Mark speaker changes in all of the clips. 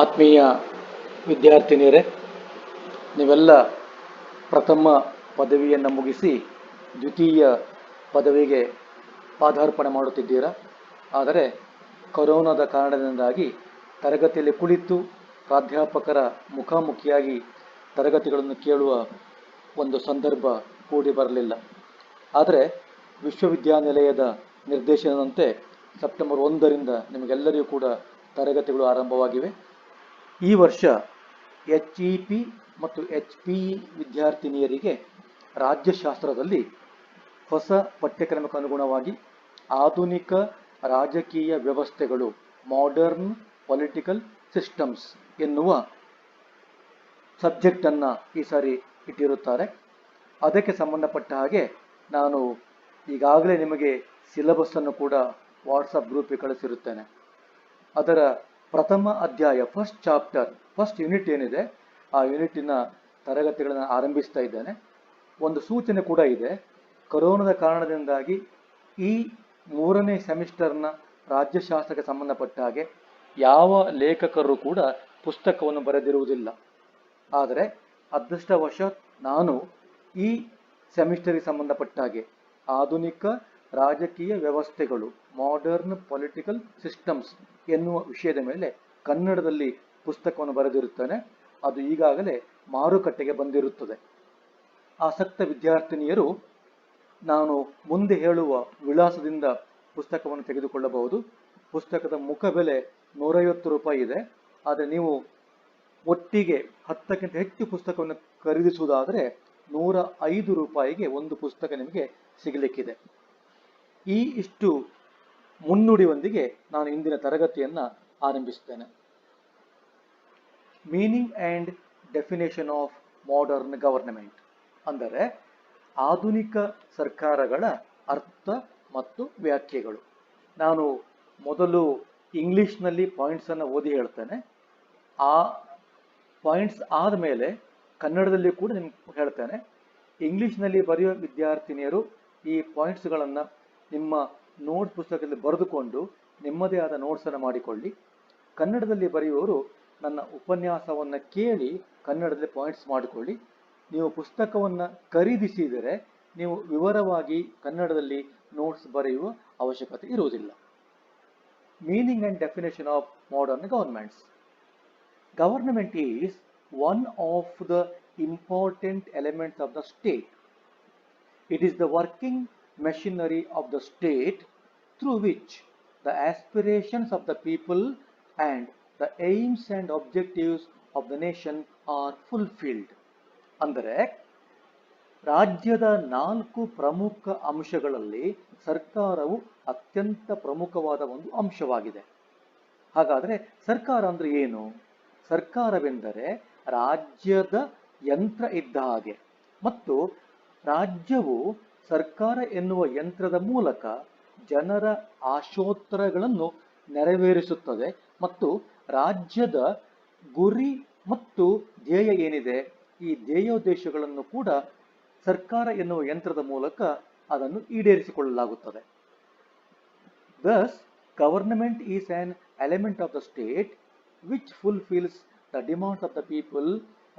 Speaker 1: ಆತ್ಮೀಯ ವಿದ್ಯಾರ್ಥಿನಿಯರೇ, ನೀವೆಲ್ಲ ಪ್ರಥಮ ಪದವಿಯನ್ನು ಮುಗಿಸಿ ದ್ವಿತೀಯ ಪದವಿಗೆ ಪಾದಾರ್ಪಣೆ ಮಾಡುತ್ತಿದ್ದೀರಾ. ಆದರೆ ಕೊರೋನಾದ ಕಾರಣದಿಂದಾಗಿ ತರಗತಿಯಲ್ಲಿ ಕುಳಿತು ಪ್ರಾಧ್ಯಾಪಕರ ಮುಖಾಮುಖಿಯಾಗಿ ತರಗತಿಗಳನ್ನು ಕೇಳುವ ಒಂದು ಸಂದರ್ಭ ಕೂಡಿ ಬರಲಿಲ್ಲ. ಆದರೆ ವಿಶ್ವವಿದ್ಯಾನಿಲಯದ ನಿರ್ದೇಶನದಂತೆ ಸೆಪ್ಟೆಂಬರ್ 1ರಿಂದ ನಿಮಗೆಲ್ಲರಿಗೂ ಕೂಡ ತರಗತಿಗಳು ಆರಂಭವಾಗಿವೆ. ಈ ವರ್ಷ HEP ಮತ್ತು HPE ವಿದ್ಯಾರ್ಥಿನಿಯರಿಗೆ ರಾಜ್ಯಶಾಸ್ತ್ರದಲ್ಲಿ ಹೊಸ ಪಠ್ಯಕ್ರಮಕ್ಕೆ ಅನುಗುಣವಾಗಿ ಆಧುನಿಕ ರಾಜಕೀಯ ವ್ಯವಸ್ಥೆಗಳು, ಮಾಡರ್ನ್ ಪೊಲಿಟಿಕಲ್ ಸಿಸ್ಟಮ್ಸ್ ಎನ್ನುವ ಸಬ್ಜೆಕ್ಟನ್ನು ಈ ಸಾರಿ ಇಟ್ಟಿರುತ್ತಾರೆ. ಅದಕ್ಕೆ ಸಂಬಂಧಪಟ್ಟ ಹಾಗೆ ನಾನು ಈಗಾಗಲೇ ನಿಮಗೆ ಸಿಲೆಬಸ್ಸನ್ನು ಕೂಡ ವಾಟ್ಸಪ್ ಗ್ರೂಪಿಗೆ ಕಳಿಸಿರುತ್ತೇನೆ. ಅದರ ಪ್ರಥಮ ಅಧ್ಯಾಯ, ಫಸ್ಟ್ ಚಾಪ್ಟರ್, ಫಸ್ಟ್ ಯೂನಿಟ್ ಏನಿದೆ ಆ ಯೂನಿಟಿನ ತರಗತಿಗಳನ್ನು ಆರಂಭಿಸ್ತಾ ಇದ್ದೇನೆ. ಒಂದು ಸೂಚನೆ ಕೂಡ ಇದೆ. ಕೊರೋನಾದ ಕಾರಣದಿಂದಾಗಿ ಈ 3ನೇ ಸೆಮಿಸ್ಟರ್ನ ರಾಜ್ಯಶಾಸ್ತ್ರಕ್ಕೆ ಸಂಬಂಧಪಟ್ಟ ಹಾಗೆ ಯಾವ ಲೇಖಕರು ಕೂಡ ಪುಸ್ತಕವನ್ನು ಬರೆದಿರುವುದಿಲ್ಲ. ಆದರೆ ಅದೃಷ್ಟವಶಾತ್ ನಾನು ಈ ಸೆಮಿಸ್ಟರ್ಗೆ ಸಂಬಂಧಪಟ್ಟ ಹಾಗೆ ಆಧುನಿಕ ರಾಜಕೀಯ ವ್ಯವಸ್ಥೆಗಳು, ಮಾಡರ್ನ್ ಪೊಲಿಟಿಕಲ್ ಸಿಸ್ಟಮ್ಸ್ ಎನ್ನುವ ವಿಷಯದ ಮೇಲೆ ಕನ್ನಡದಲ್ಲಿ ಪುಸ್ತಕವನ್ನು ಬರೆದಿರುತ್ತೇನೆ. ಅದು ಈಗಾಗಲೇ ಮಾರುಕಟ್ಟೆಗೆ ಬಂದಿರುತ್ತದೆ. ಆಸಕ್ತ ವಿದ್ಯಾರ್ಥಿನಿಯರು ನಾನು ಮುಂದೆ ಹೇಳುವ ವಿಳಾಸದಿಂದ ಪುಸ್ತಕವನ್ನು ತೆಗೆದುಕೊಳ್ಳಬಹುದು. ಪುಸ್ತಕದ ಮುಖ ಬೆಲೆ 150 ರೂಪಾಯಿ ಇದೆ. ಆದರೆ ನೀವು ಒಟ್ಟಿಗೆ 10ಕ್ಕಿಂತ ಹೆಚ್ಚು ಪುಸ್ತಕವನ್ನು ಖರೀದಿಸುವುದಾದರೆ 105 ರೂಪಾಯಿಗೆ ಒಂದು ಪುಸ್ತಕ ನಿಮಗೆ ಸಿಗಲಿಕ್ಕಿದೆ. ಇಷ್ಟು ಮುನ್ನುಡಿಯೊಂದಿಗೆ ನಾನು ಇಂದಿನ ತರಗತಿಯನ್ನು ಆರಂಭಿಸ್ತೇನೆ. Meaning and definition of modern government, ಅಂದರೆ ಆಧುನಿಕ ಸರ್ಕಾರಗಳ ಅರ್ಥ ಮತ್ತು ವ್ಯಾಖ್ಯೆಗಳು. ನಾನು ಮೊದಲು ಇಂಗ್ಲಿಷ್ನಲ್ಲಿ ಪಾಯಿಂಟ್ಸನ್ನು ಓದಿ ಹೇಳ್ತೇನೆ. ಆ ಪಾಯಿಂಟ್ಸ್ ಆದಮೇಲೆ ಕನ್ನಡದಲ್ಲಿ ಕೂಡ ನಿಮ್ಗೆ ಹೇಳ್ತೇನೆ. ಇಂಗ್ಲಿಷ್ನಲ್ಲಿ ಬರೆಯುವ ವಿದ್ಯಾರ್ಥಿನಿಯರು ಈ ಪಾಯಿಂಟ್ಸ್ಗಳನ್ನು ನಿಮ್ಮ ನೋಟ್ಸ್ ಪುಸ್ತಕದಲ್ಲಿ ಬರೆದುಕೊಂಡು ನಿಮ್ಮದೇ ಆದ ನೋಟ್ಸನ್ನು ಮಾಡಿಕೊಳ್ಳಿ. ಕನ್ನಡದಲ್ಲಿ ಬರೆಯುವವರು ನನ್ನ ಉಪನ್ಯಾಸವನ್ನು ಕೇಳಿ ಕನ್ನಡದಲ್ಲಿ ಪಾಯಿಂಟ್ಸ್ ಮಾಡಿಕೊಳ್ಳಿ. ನೀವು ಪುಸ್ತಕವನ್ನು ಖರೀದಿಸಿದರೆ ನೀವು ವಿವರವಾಗಿ ಕನ್ನಡದಲ್ಲಿ ನೋಟ್ಸ್ ಬರೆಯುವ ಅವಶ್ಯಕತೆ ಇರುವುದಿಲ್ಲ. Meaning and definition of modern governments. Government is one of the important elements of the state. It is the working machinery of the state through which the aspirations of the people and the aims and objectives of the nation are fulfilled. ಅಂದರೆ ರಾಜ್ಯದ 4 ಪ್ರಮುಖ ಅಂಶಗಳಲ್ಲಿ ಸರ್ಕಾರವು ಅತ್ಯಂತ ಪ್ರಮುಖವಾದ ಒಂದು ಅಂಶವಾಗಿದೆ. ಹಾಗಾದರೆ ಸರ್ಕಾರ ಅಂದರೆ ಏನು? ಸರ್ಕಾರವೆಂದರೆ ರಾಜ್ಯದ ಯಂತ್ರ ಇದ್ದ ಹಾಗೆ, ಮತ್ತು ರಾಜ್ಯವು ಸರ್ಕಾರ ಎನ್ನುವ ಯಂತ್ರದ ಮೂಲಕ ಜನರ ಆಶೋತ್ತರಗಳನ್ನು ನೆರವೇರಿಸುತ್ತದೆ. ಮತ್ತು ರಾಜ್ಯದ ಗುರಿ ಮತ್ತು ಧ್ಯೇಯ ಏನಿದೆ, ಈ ಧ್ಯೇಯೋದ್ದೇಶಗಳನ್ನು ಕೂಡ ಸರ್ಕಾರ ಎನ್ನುವ ಯಂತ್ರದ ಮೂಲಕ ಅದನ್ನು ಈಡೇರಿಸಿಕೊಳ್ಳಲಾಗುತ್ತದೆ. Thus, government is an element of the state which fulfills the demands of the people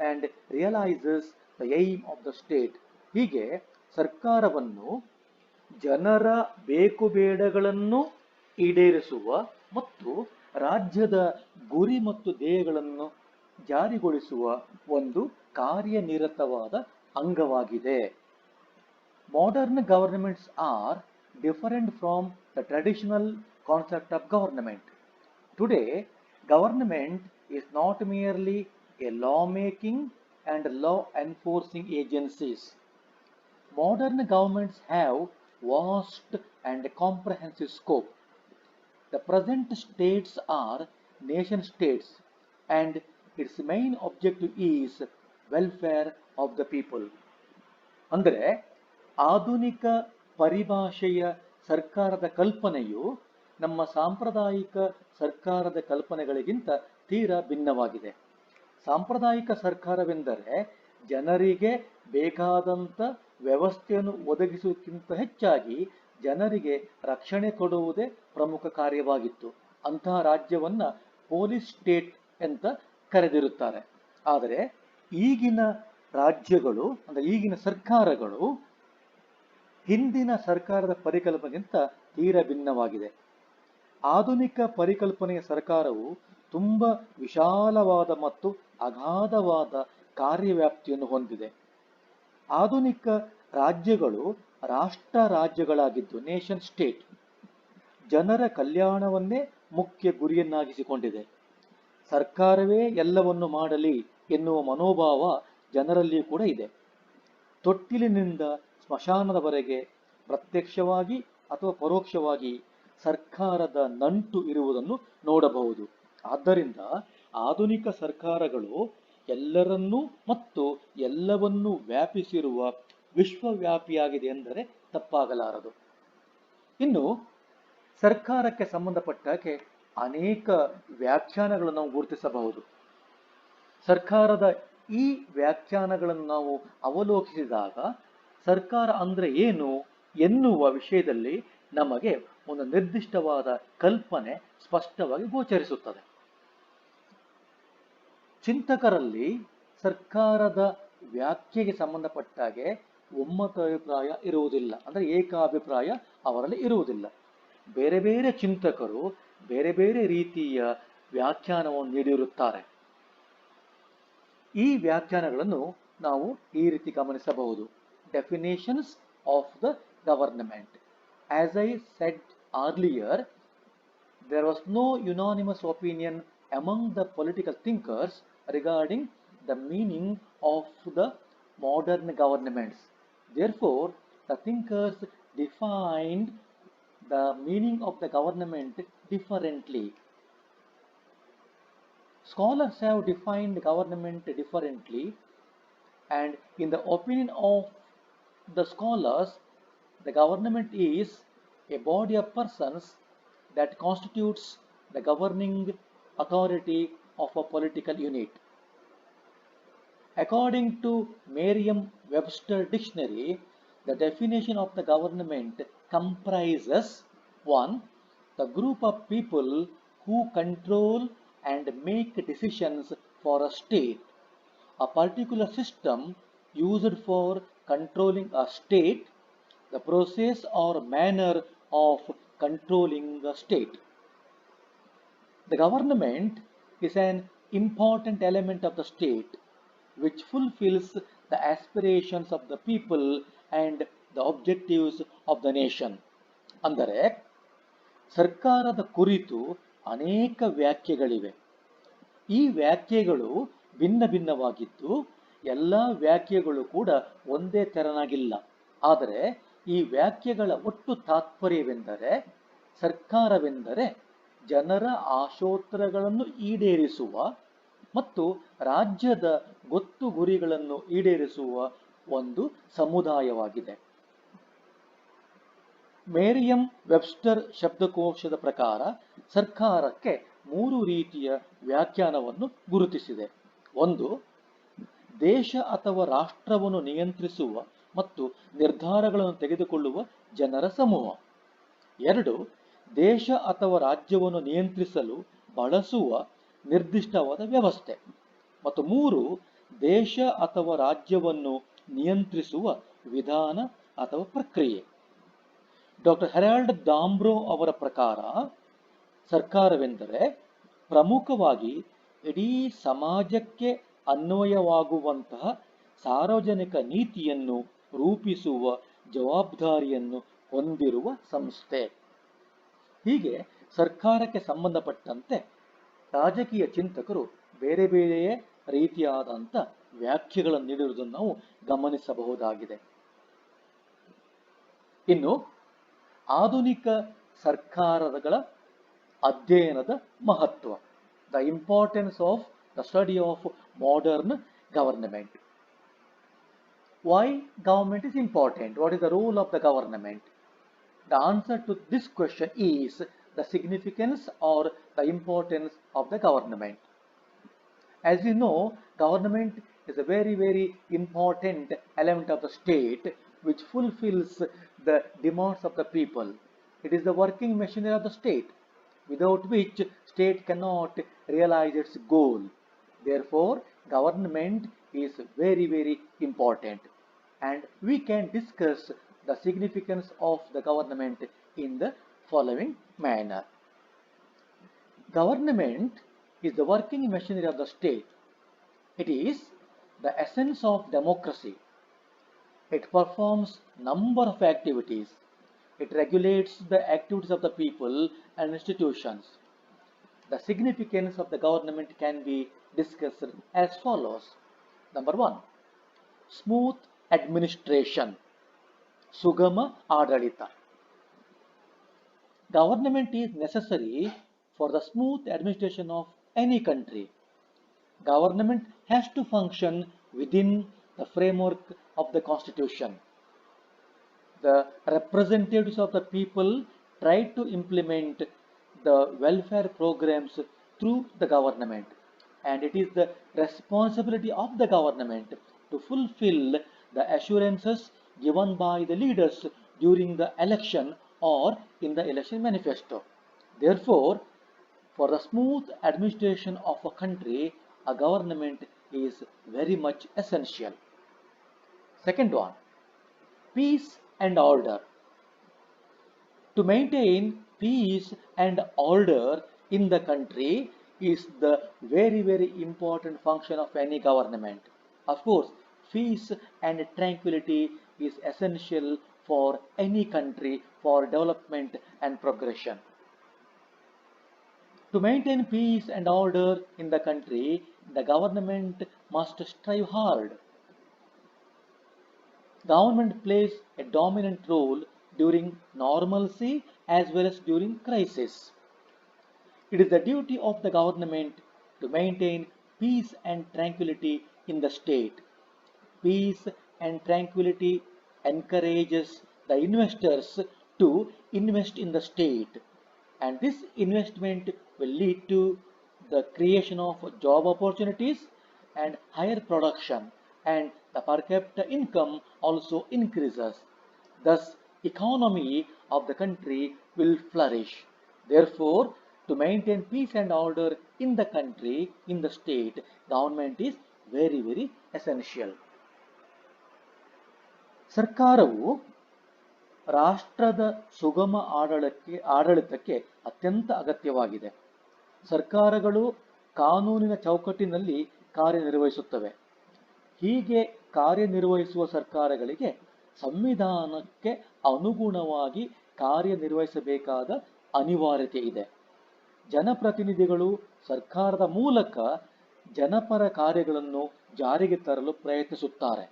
Speaker 1: and realizes the aim of the state. ಹೀಗೆ ಸರ್ಕಾರವನ್ನು ಜನರ ಬೇಕುಬೇಡಗಳನ್ನು ಈಡೇರಿಸುವ ಮತ್ತು ರಾಜ್ಯದ ಗುರಿ ಮತ್ತು ಧ್ಯೇಯಗಳನ್ನು ಜಾರಿಗೊಳಿಸುವ ಒಂದು ಕಾರ್ಯನಿರತವಾದ ಅಂಗವಾಗಿದೆ. Modern governments are different from the traditional concept of government. Today, government is not merely a law-making and law-enforcing agencies. Modern governments have vast and comprehensive scope. The present states are nation states and its main objective is welfare of the people. ಅಂದರೆ ಆಧುನಿಕ ಪರಿಭಾಷೆಯ ಸರ್ಕಾರದ ಕಲ್ಪನೆಯು ನಮ್ಮ ಸಾಂಪ್ರದಾಯಿಕ ಸರ್ಕಾರದ ಕಲ್ಪನೆಗಳಿಗಿಂತ ತೀರಾ ಭಿನ್ನವಾಗಿದೆ. ಸಾಂಪ್ರದಾಯಿಕ ಸರ್ಕಾರವೆಂದರೆ ಜನರಿಗೆ ಬೇಕಾದಂಥ ವ್ಯವಸ್ಥೆಯನ್ನು ಒದಗಿಸುವುದಕ್ಕಿಂತ ಹೆಚ್ಚಾಗಿ ಜನರಿಗೆ ರಕ್ಷಣೆ ಕೊಡುವುದೇ ಪ್ರಮುಖ ಕಾರ್ಯವಾಗಿತ್ತು. ಅಂತಹ ರಾಜ್ಯವನ್ನು ಪೊಲೀಸ್ ಸ್ಟೇಟ್ ಅಂತ ಕರೆದಿರುತ್ತಾರೆ. ಆದರೆ ಈಗಿನ ರಾಜ್ಯಗಳು ಅಂದರೆ ಈಗಿನ ಸರ್ಕಾರಗಳು ಹಿಂದಿನ ಸರ್ಕಾರದ ಪರಿಕಲ್ಪನೆಗಿಂತ ತೀರ ಭಿನ್ನವಾಗಿದೆ. ಆಧುನಿಕ ಪರಿಕಲ್ಪನೆಯ ಸರ್ಕಾರವು ತುಂಬ ವಿಶಾಲವಾದ ಮತ್ತು ಅಗಾಧವಾದ ಕಾರ್ಯವ್ಯಾಪ್ತಿಯನ್ನು ಹೊಂದಿದೆ. ಆಧುನಿಕ ರಾಜ್ಯಗಳು ರಾಷ್ಟ್ರ ರಾಜ್ಯಗಳಾಗಿದ್ದು ನೇಷನ್ ಸ್ಟೇಟ್ ಜನರ ಕಲ್ಯಾಣವನ್ನೇ ಮುಖ್ಯ ಗುರಿಯನ್ನಾಗಿಸಿಕೊಂಡಿದೆ. ಸರ್ಕಾರವೇ ಎಲ್ಲವನ್ನು ಮಾಡಲಿ ಎನ್ನುವ ಮನೋಭಾವ ಜನರಲ್ಲಿ ಕೂಡ ಇದೆ. ತೊಟ್ಟಿಲಿನಿಂದ ಸ್ಮಶಾನದವರೆಗೆ ಪ್ರತ್ಯಕ್ಷವಾಗಿ ಅಥವಾ ಪರೋಕ್ಷವಾಗಿ ಸರ್ಕಾರದ ನಂಟು ಇರುವುದನ್ನು ನೋಡಬಹುದು. ಆದ್ದರಿಂದ ಆಧುನಿಕ ಸರ್ಕಾರಗಳು ಎಲ್ಲರನ್ನೂ ಮತ್ತು ಎಲ್ಲವನ್ನೂ ವ್ಯಾಪಿಸಿರುವ ವಿಶ್ವವ್ಯಾಪಿಯಾಗಿದೆ ಎಂದರೆ ತಪ್ಪಾಗಲಾರದು. ಇನ್ನು ಸರ್ಕಾರಕ್ಕೆ ಸಂಬಂಧಪಟ್ಟಾಗೆ ಅನೇಕ ವ್ಯಾಖ್ಯಾನಗಳನ್ನು ನಾವು ಗುರುತಿಸಬಹುದು. ಸರ್ಕಾರದ ಈ ವ್ಯಾಖ್ಯಾನಗಳನ್ನು ನಾವು ಅವಲೋಕಿಸಿದಾಗ ಸರ್ಕಾರ ಅಂದರೆ ಏನು ಎನ್ನುವ ವಿಷಯದಲ್ಲಿ ನಮಗೆ ಒಂದು ನಿರ್ದಿಷ್ಟವಾದ ಕಲ್ಪನೆ ಸ್ಪಷ್ಟವಾಗಿ ಗೋಚರಿಸುತ್ತದೆ. ಚಿಂತಕರಲ್ಲಿ ಸರ್ಕಾರದ ವ್ಯಾಖ್ಯೆಗೆ ಸಂಬಂಧಪಟ್ಟಾಗೆ ಒಮ್ಮತ ಅಭಿಪ್ರಾಯ ಇರುವುದಿಲ್ಲ, ಅಂದರೆ ಏಕಾಭಿಪ್ರಾಯ ಅವರಲ್ಲಿ ಇರುವುದಿಲ್ಲ. ಬೇರೆ ಬೇರೆ ಚಿಂತಕರು ಬೇರೆ ಬೇರೆ ರೀತಿಯ ವ್ಯಾಖ್ಯಾನವನ್ನು ನೀಡಿರುತ್ತಾರೆ. ಈ ವ್ಯಾಖ್ಯಾನಗಳನ್ನು ನಾವು ಈ ರೀತಿ ಗಮನಿಸಬಹುದು. Definitions of the government. As I said earlier, there was no unanimous opinion among the political thinkers regarding the meaning of the modern governments. Therefore, the thinkers defined the meaning of the government differently. Scholars have defined government differently, and in the opinion of the scholars, the government is a body of persons that constitutes the governing authority of a political unit. According to Merriam-Webster dictionary, the definition of the government comprises 1. The group of people who control and make decisions for a state. A particular system used for controlling a state, the process or manner of controlling the state. The government is an important element of the state which fulfills the aspirations of the people and the objectives of the nation. ಅಂದರೆ ಸರ್ಕಾರದ ಕುರಿತು ಅನೇಕ ವ್ಯಾಖ್ಯೆಗಳಿವೆ. ಈ ವ್ಯಾಖ್ಯೆಗಳು ಭಿನ್ನ ಭಿನ್ನವಾಗಿದ್ದು ಎಲ್ಲ ವ್ಯಾಖ್ಯೆಗಳು ಕೂಡ ಒಂದೇ ತೆರನಾಗಿಲ್ಲ. ಆದರೆ ಈ ವ್ಯಾಖ್ಯೆಗಳ ಒಟ್ಟು ತಾತ್ಪರ್ಯವೆಂದರೆ ಸರ್ಕಾರವೆಂದರೆ ಜನರ ಆಶೋತ್ತರಗಳನ್ನು ಈಡೇರಿಸುವ ಮತ್ತು ರಾಜ್ಯದ ಗೊತ್ತು ಗುರಿಗಳನ್ನು ಈಡೇರಿಸುವ ಒಂದು ಸಮುದಾಯವಾಗಿದೆ. ಮೇರಿಯಂ ವೆಬ್ಸ್ಟರ್ ಶಬ್ದಕೋಶದ ಪ್ರಕಾರ ಸರ್ಕಾರಕ್ಕೆ 3 ರೀತಿಯ ವ್ಯಾಖ್ಯಾನವನ್ನು ಗುರುತಿಸಿದೆ. 1. ದೇಶ ಅಥವಾ ರಾಷ್ಟ್ರವನ್ನು ನಿಯಂತ್ರಿಸುವ ಮತ್ತು ನಿರ್ಧಾರಗಳನ್ನು ತೆಗೆದುಕೊಳ್ಳುವ ಜನರ ಸಮೂಹ. 2. ದೇಶ ಅಥವಾ ರಾಜ್ಯವನ್ನು ನಿಯಂತ್ರಿಸಲು ಬಳಸುವ ನಿರ್ದಿಷ್ಟವಾದ ವ್ಯವಸ್ಥೆ. ಮತ್ತು 3. ದೇಶ ಅಥವಾ ರಾಜ್ಯವನ್ನು ನಿಯಂತ್ರಿಸುವ ವಿಧಾನ ಅಥವಾ ಪ್ರಕ್ರಿಯೆ. ಡಾಕ್ಟರ್ ಹೆರಾಲ್ಡ್ ದಾಂಬ್ರೋ ಅವರ ಪ್ರಕಾರ ಸರ್ಕಾರವೆಂದರೆ ಪ್ರಮುಖವಾಗಿ ಇಡೀ ಸಮಾಜಕ್ಕೆ ಅನ್ವಯವಾಗುವಂತಹ ಸಾರ್ವಜನಿಕ ನೀತಿಯನ್ನು ರೂಪಿಸುವ ಜವಾಬ್ದಾರಿಯನ್ನು ಹೊಂದಿರುವ ಸಂಸ್ಥೆ. ಹೀಗೆ ಸರ್ಕಾರಕ್ಕೆ ಸಂಬಂಧಪಟ್ಟಂತೆ ರಾಜಕೀಯ ಚಿಂತಕರು ಬೇರೆ ಬೇರೆಯೇ ರೀತಿಯಾದಂಥ ವ್ಯಾಖ್ಯೆಗಳನ್ನು ನೀಡಿರುವುದನ್ನು ನಾವು ಗಮನಿಸಬಹುದಾಗಿದೆ. ಇನ್ನು ಆಧುನಿಕ ಸರ್ಕಾರಗಳ ಅಧ್ಯಯನದ ಮಹತ್ವ. The importance of the study of modern government. Why government is important? What is the role of the government? The answer to this question is the significance or the importance of the government. As we know, government is a very, very important element of the state which fulfills the demands of the people. It is the working machinery of the state. without which state cannot realize its goal. Therefore, government is very, very important, and we can discuss the significance of the government in the following manner. Government is the working machinery of the state. It is the essence of democracy. It performs number of activities. It regulates the activities of the people and institutions. The significance of the government can be discussed as follows. Number one, smooth administration. Sugama Adalita. Government is necessary for the smooth administration of any country. Government has to function within the framework of the constitution. The representatives of the people try to implement the welfare programs through the government, and it is the responsibility of the government to fulfill the assurances given by the leaders during the election or in the election manifesto. Therefore, for the smooth administration of a country, a government is very much essential. Second one, peace and order. To maintain peace and order in the country is the very, very important function of any government. Of course, peace and tranquility is essential for any country for development and progression. To maintain peace and order in the country, the government must strive hard. Government plays a dominant role during normalcy as well as during crisis. It is the duty of the government to maintain peace and tranquility in the state. Peace and tranquility encourages the investors to invest in the state, and this investment will lead to the creation of job opportunities and higher production, and the per capita income also increases. Thus, economy of the country will flourish. Therefore, to maintain peace and order in the country, in the state, government is very, very essential. ಸರ್ಕಾರವು ರಾಷ್ಟ್ರದ ಸುಗಮ ಆಡಳಿತಕ್ಕೆ ಅತ್ಯಂತ ಅಗತ್ಯವಾಗಿದೆ. ಸರ್ಕಾರಗಳು ಕಾನೂನಿನ ಚೌಕಟ್ಟಿನಲ್ಲಿ ಕಾರ್ಯನಿರ್ವಹಿಸುತ್ತವೆ. ಹೀಗೆ ಕಾರ್ಯನಿರ್ವಹಿಸುವ ಸರ್ಕಾರಗಳಿಗೆ ಸಂವಿಧಾನಕ್ಕೆ ಅನುಗುಣವಾಗಿ ಕಾರ್ಯನಿರ್ವಹಿಸಬೇಕಾದ ಅನಿವಾರ್ಯತೆ ಇದೆ. ಜನಪ್ರತಿನಿಧಿಗಳು ಸರ್ಕಾರದ ಮೂಲಕ ಜನಪರ ಕಾರ್ಯಗಳನ್ನು ಜಾರಿಗೆ ತರಲು ಪ್ರಯತ್ನಿಸುತ್ತಾರೆ.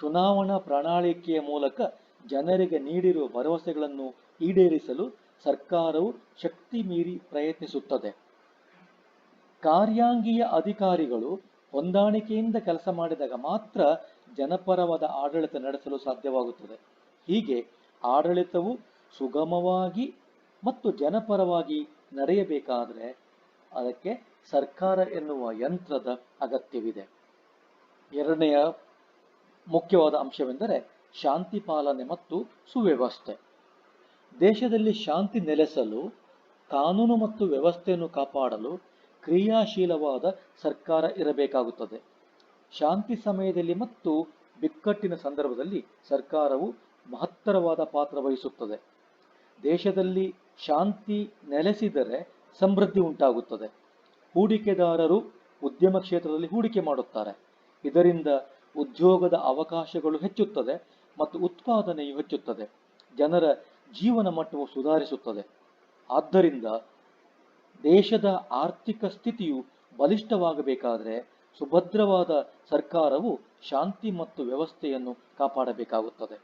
Speaker 1: ಚುನಾವಣಾ ಪ್ರಣಾಳಿಕೆಯ ಮೂಲಕ ಜನರಿಗೆ ನೀಡಿರುವ ಭರವಸೆಗಳನ್ನು ಈಡೇರಿಸಲು ಸರ್ಕಾರವು ಶಕ್ತಿ ಮೀರಿ ಪ್ರಯತ್ನಿಸುತ್ತದೆ. ಕಾರ್ಯಾಂಗೀಯ ಅಧಿಕಾರಿಗಳು ಹೊಂದಾಣಿಕೆಯಿಂದ ಕೆಲಸ ಮಾಡಿದಾಗ ಮಾತ್ರ ಜನಪರವಾದ ಆಡಳಿತ ನಡೆಸಲು ಸಾಧ್ಯವಾಗುತ್ತದೆ. ಹೀಗೆ ಆಡಳಿತವು ಸುಗಮವಾಗಿ ಮತ್ತು ಜನಪರವಾಗಿ ನಡೆಯಬೇಕಾದರೆ ಅದಕ್ಕೆ ಸರ್ಕಾರ ಎನ್ನುವ ಯಂತ್ರದ ಅಗತ್ಯವಿದೆ. ಎರಡನೆಯ ಮುಖ್ಯವಾದ ಅಂಶವೆಂದರೆ ಶಾಂತಿ ಪಾಲನೆ ಮತ್ತು ಸುವ್ಯವಸ್ಥೆ. ದೇಶದಲ್ಲಿ ಶಾಂತಿ ನೆಲೆಸಲು ಕಾನೂನು ಮತ್ತು ವ್ಯವಸ್ಥೆಯನ್ನು ಕಾಪಾಡಲು ಕ್ರಿಯಾಶೀಲವಾದ ಸರ್ಕಾರ ಇರಬೇಕಾಗುತ್ತದೆ. ಶಾಂತಿ ಸಮಯದಲ್ಲಿ ಮತ್ತು ಬಿಕ್ಕಟ್ಟಿನ ಸಂದರ್ಭದಲ್ಲಿ ಸರ್ಕಾರವು ಮಹತ್ತರವಾದ ಪಾತ್ರ ವಹಿಸುತ್ತದೆ. ದೇಶದಲ್ಲಿ ಶಾಂತಿ ನೆಲೆಸಿದರೆ ಸಮೃದ್ಧಿ ಉಂಟಾಗುತ್ತದೆ. ಹೂಡಿಕೆದಾರರು ಉದ್ಯಮ ಕ್ಷೇತ್ರದಲ್ಲಿ ಹೂಡಿಕೆ ಮಾಡುತ್ತಾರೆ. ಇದರಿಂದ ಉದ್ಯೋಗದ ಅವಕಾಶಗಳು ಹೆಚ್ಚುತ್ತದೆ ಮತ್ತು ಉತ್ಪಾದನೆಯು ಹೆಚ್ಚುತ್ತದೆ. ಜನರ ಜೀವನ ಮಟ್ಟವು ಸುಧಾರಿಸುತ್ತದೆ. ಆದ್ದರಿಂದ ದೇಶದ ಆರ್ಥಿಕ ಸ್ಥಿತಿಯು ಬಲಿಷ್ಠವಾಗಬೇಕಾದರೆ ಸುಭದ್ರವಾದ ಸರ್ಕಾರವು ಶಾಂತಿ ಮತ್ತು ವ್ಯವಸ್ಥೆಯನ್ನು ಕಾಪಾಡಬೇಕಾಗುತ್ತದೆ.